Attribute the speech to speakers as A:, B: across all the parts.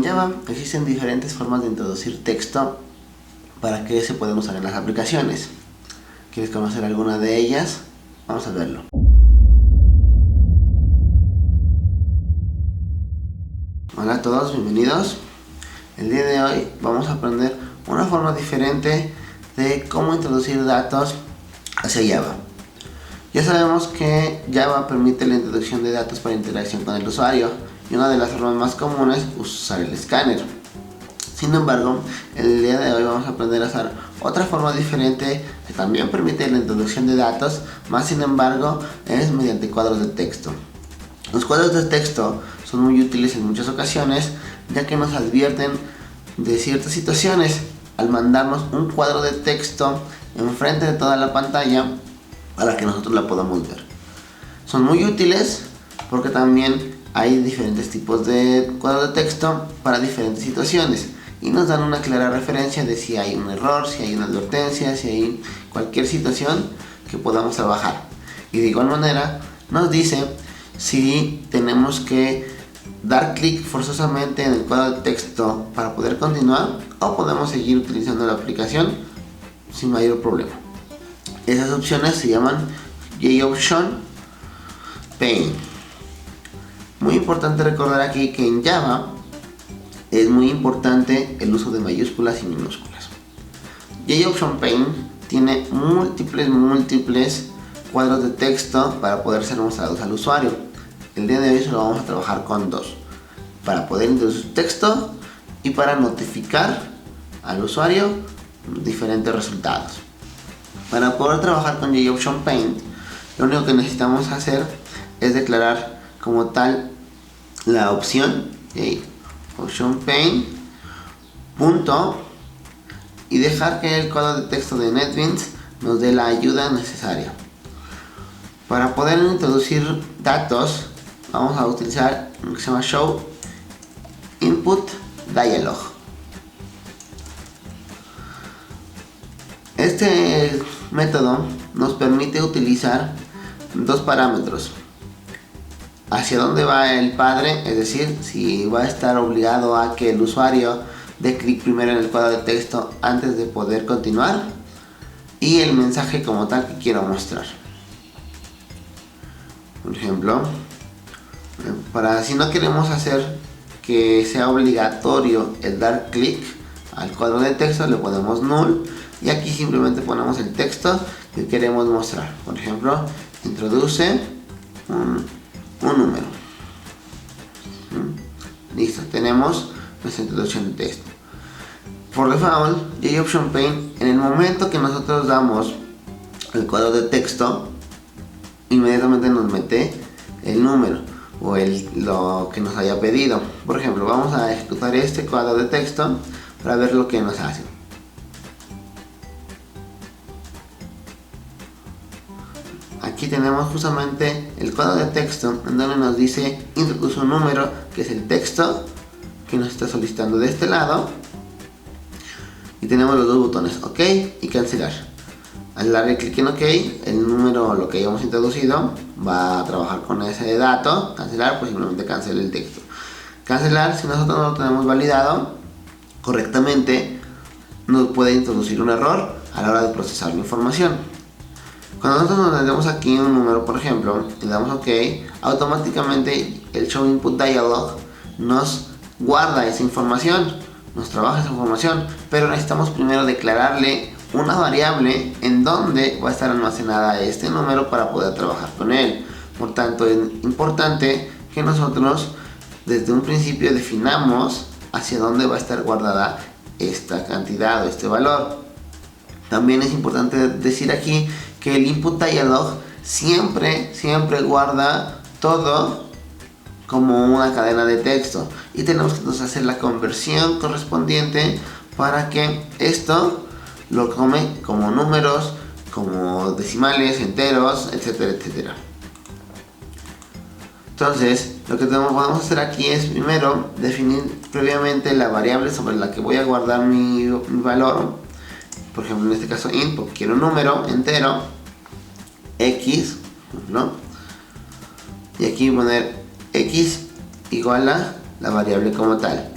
A: Java existen diferentes formas de introducir texto para que se pueda usar en las aplicaciones. ¿Quieres conocer alguna de ellas? Vamos a verlo. Hola a todos, bienvenidos. El día de hoy vamos a aprender una forma diferente de cómo introducir datos hacia Java. Ya sabemos que Java permite la introducción de datos para interacción con el usuario y una de las formas más comunes es usar el escáner. Sin embargo, el día de hoy vamos a aprender a usar otra forma diferente que también permite la introducción de datos, más sin embargo es mediante cuadros de texto. Los cuadros de texto son muy útiles en muchas ocasiones, ya que nos advierten de ciertas situaciones al mandarnos un cuadro de texto enfrente de toda la pantalla para que nosotros la podamos ver. Son muy útiles porque también hay diferentes tipos de cuadros de texto para diferentes situaciones y nos dan una clara referencia de si hay un error, si hay una advertencia, si hay cualquier situación que podamos trabajar. Y de igual manera nos dice si tenemos que dar clic forzosamente en el cuadro de texto para poder continuar o podemos seguir utilizando la aplicación sin mayor problema. Esas opciones se llaman JOption Pane. Muy importante recordar aquí que en Java es muy importante el uso de mayúsculas y minúsculas. JOption Pane tiene múltiples cuadros de texto para poder ser mostrados al usuario. El día de hoy solo vamos a trabajar con dos, para poder introducir texto y para notificar al usuario diferentes resultados. Para poder trabajar con JOption Pane, lo único que necesitamos hacer es declarar como tal la opción JOption Pane punto y dejar que el cuadro de texto de NetBeans nos dé la ayuda necesaria. Para poder introducir datos vamos a utilizar lo que se llama show input dialog. Este método nos permite utilizar dos parámetros: hacia dónde va el padre, es decir, si va a estar obligado a que el usuario dé clic primero en el cuadro de texto antes de poder continuar, y el mensaje como tal que quiero mostrar. Por ejemplo, para si no queremos hacer que sea obligatorio el dar clic al cuadro de texto, le ponemos null y aquí simplemente ponemos el texto que queremos mostrar. Por ejemplo, introduce un número. Listo, tenemos nuestra introducción de texto. Por default, JOption Pane, en el momento que nosotros damos el cuadro de texto, inmediatamente nos mete el número o lo que nos haya pedido. Por ejemplo, vamos a ejecutar este cuadro de texto para ver lo que nos hace. Aquí tenemos justamente el cuadro de texto en donde nos dice introduce un número, que es el texto que nos está solicitando de este lado, y tenemos los dos botones OK y cancelar. Al darle clic en OK, el número, lo que hayamos introducido, va a trabajar con ese dato. Cancelar, pues simplemente cancela el texto. Cancelar, si nosotros no lo tenemos validado correctamente, nos puede introducir un error a la hora de procesar la información. Cuando nosotros nos damos aquí un número, por ejemplo, y le damos OK, automáticamente el Show Input Dialog nos guarda esa información, nos trabaja esa información, pero necesitamos primero declararle una variable en donde va a estar almacenada este número para poder trabajar con él. Por tanto, es importante que nosotros desde un principio definamos hacia dónde va a estar guardada esta cantidad o este valor. También es importante decir aquí que el input dialog siempre guarda todo como una cadena de texto y tenemos que entonces hacer la conversión correspondiente para que esto lo tome como números, como decimales, enteros, etcétera, etcétera. Entonces, lo que podemos hacer aquí es primero definir previamente la variable sobre la que voy a guardar mi valor. Por ejemplo, en este caso int, porque quiero un número entero, x, ¿no? Y aquí poner x igual a la variable como tal.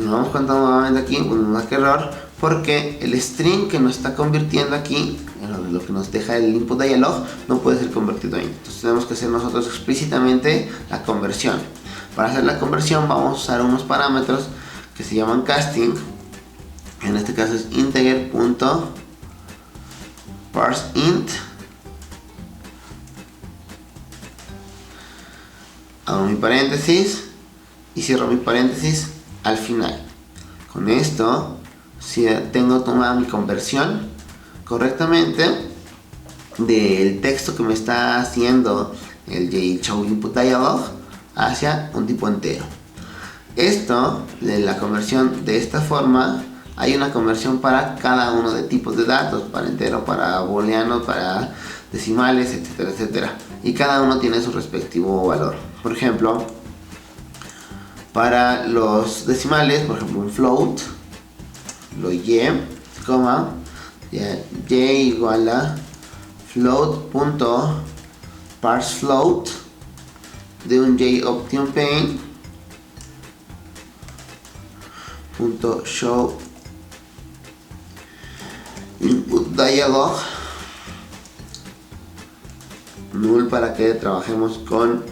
A: Si nos damos cuenta nuevamente aquí, pues nos da que error, porque el string que nos está convirtiendo aquí, lo que nos deja el input dialog, no puede ser convertido ahí. Entonces tenemos que hacer nosotros explícitamente la conversión. Para hacer la conversión vamos a usar unos parámetros que se llaman casting. En este caso es integer.parseInt. Hago mi paréntesis y cierro mi paréntesis al final. Con esto, si tengo tomada mi conversión correctamente del texto que me está haciendo el JShowInputDialog hacia un tipo entero. Esto, de la conversión de esta forma, hay una conversión para cada uno de tipos de datos, para entero, para booleano, para decimales, etcétera, etcétera. Y cada uno tiene su respectivo valor. Por ejemplo, para los decimales, por ejemplo un float, lo y, coma, y igual a float.parseFloat de un JOptionPaint.showInputDialog null para que trabajemos con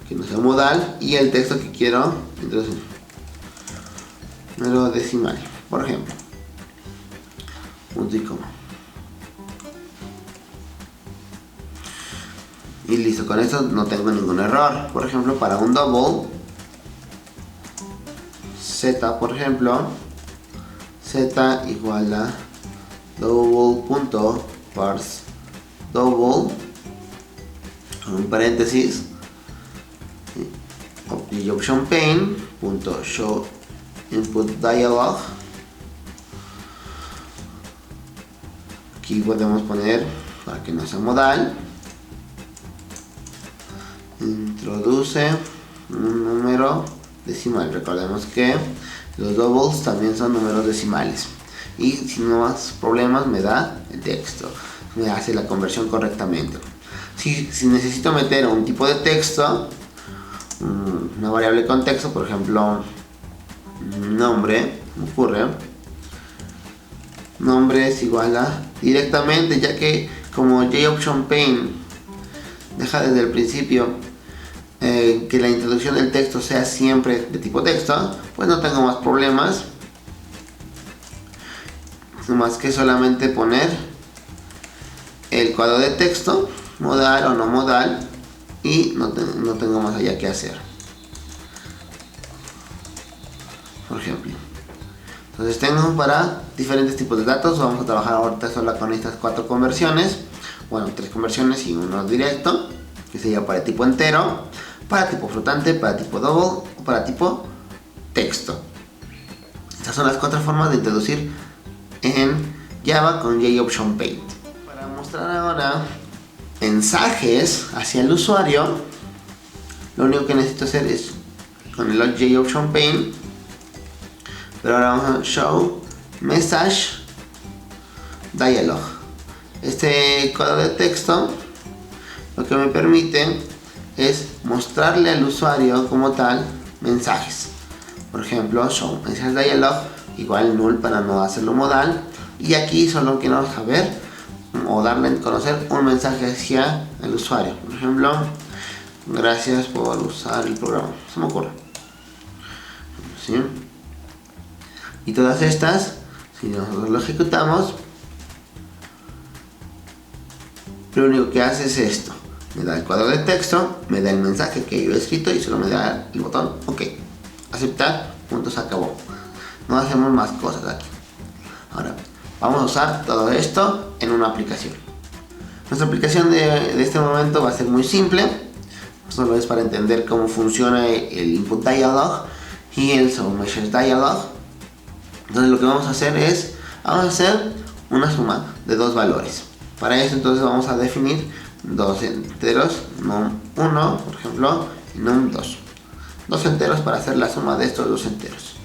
A: que no sea modal y el texto que quiero introducir, número decimal, por ejemplo, punto y coma. Y listo, con esto no tengo ningún error. Por ejemplo, para un double, z, por ejemplo, z igual a double.parseDouble, con un paréntesis, JOptionPaint.showInputDialog. Aquí podemos poner, para que no sea modal, introduce un número decimal. Recordemos que los doubles también son números decimales. Y si no más problemas me da el texto, me hace la conversión correctamente. Si necesito meter un tipo de texto, una variable contexto, por ejemplo nombre, me ocurre, nombre es igual a directamente, ya que como JOptionPaint deja desde el principio que la introducción del texto sea siempre de tipo texto, pues no tengo más problemas, más que solamente poner el cuadro de texto, modal o no modal, y no tengo más allá que hacer. Por ejemplo, entonces tengo para diferentes tipos de datos. Vamos a trabajar ahorita solo con estas 4 conversiones, bueno, 3 conversiones y uno directo, que sería para tipo entero, para tipo flotante, para tipo double o para tipo texto. Estas son las 4 formas de introducir en Java con JOptionPaint. Para mostrar ahora mensajes hacia el usuario, lo único que necesito hacer es con el JOptionPaint, pero ahora vamos a show message dialog. Este cuadro de texto lo que me permite es mostrarle al usuario como tal mensajes. Por ejemplo, show message dialog igual null para no hacerlo modal, y aquí solo quiero saber o darle a conocer un mensaje hacia el usuario. Por ejemplo, gracias por usar el programa, se me ocurre, ¿sí? Y todas estas, si nosotros lo ejecutamos, lo único que hace es esto: me da el cuadro de texto, me da el mensaje que yo he escrito y solo me da el botón OK, aceptar, punto, se acabó. No hacemos más cosas aquí. Ahora vamos a usar todo esto en una aplicación. Nuestra aplicación de este momento va a ser muy simple, solo es para entender cómo funciona el input dialog y el message dialog. Entonces lo que vamos a hacer es, vamos a hacer una suma de 2 valores. Para eso entonces vamos a definir 2 enteros, num1 por ejemplo y num2. 2 enteros para hacer la suma de estos 2 enteros.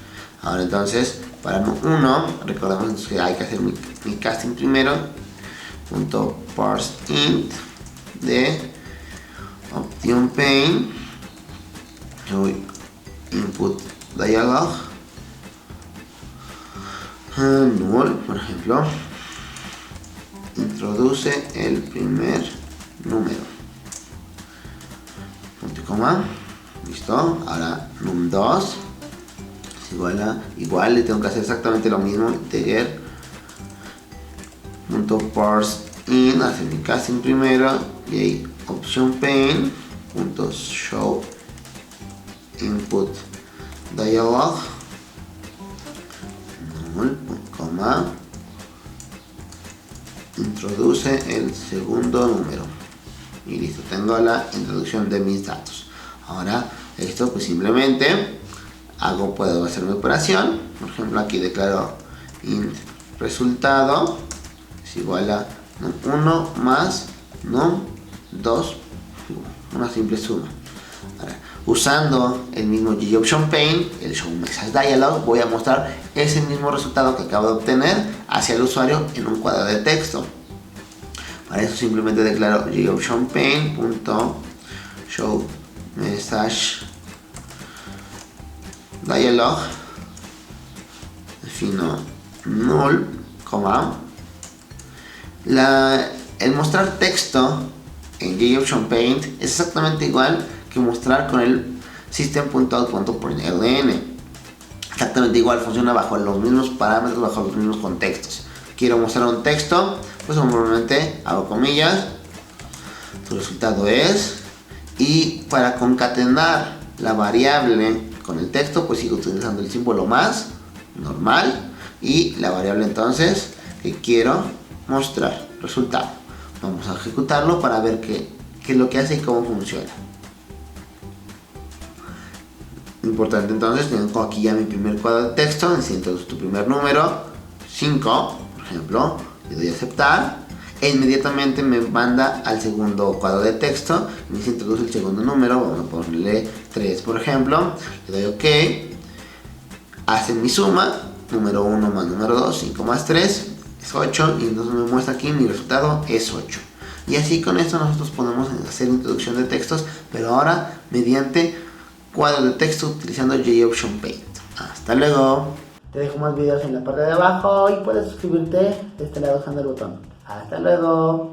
A: Ahora entonces, para num1, recordemos que hay que hacer mi casting primero, punto parseInt de OptionPaint input dialog null, por ejemplo, introduce el primer número, punto y coma, listo. Ahora num2 es igual le tengo que hacer exactamente lo mismo, integer punto parse in, hacer mi casting primero, y ahí option pane punto show input dialog, null, coma, introduce el segundo número, y listo, tengo la introducción de mis datos. Ahora esto pues simplemente puedo hacer mi operación. Por ejemplo, aquí declaro int resultado es igual a num1 más num2, una simple suma. Ahora, usando el mismo GOptionPane, el Show Message Dialog, voy a mostrar ese mismo resultado que acabo de obtener hacia el usuario en un cuadro de texto. Para eso simplemente declaro GOptionPane.show Message Dialog, defino null, el mostrar texto en GOptionPane es exactamente igual que mostrar con el system.out.println. Exactamente igual, funciona bajo los mismos parámetros, bajo los mismos contextos. Quiero mostrar un texto, pues normalmente hago comillas, su resultado es, y para concatenar la variable con el texto, pues sigo utilizando el símbolo más normal y la variable entonces que quiero mostrar, resultado. Vamos a ejecutarlo para ver qué es lo que hace y cómo funciona. Importante, entonces tengo aquí ya mi primer cuadro de texto, introduce tu primer número, 5, por ejemplo, le doy a aceptar e inmediatamente me manda al segundo cuadro de texto y se introduce el segundo número, vamos a ponerle 3 por ejemplo, le doy OK, hace mi suma, número 1 más número 2, 5 más 3 es 8 y entonces me muestra aquí mi resultado es 8. Y así con esto nosotros podemos hacer introducción de textos, pero ahora mediante cuadro de texto utilizando GOptionPane. Hasta luego. Te dejo más videos en la parte de abajo y puedes suscribirte de este lado usando el botón. Hasta luego.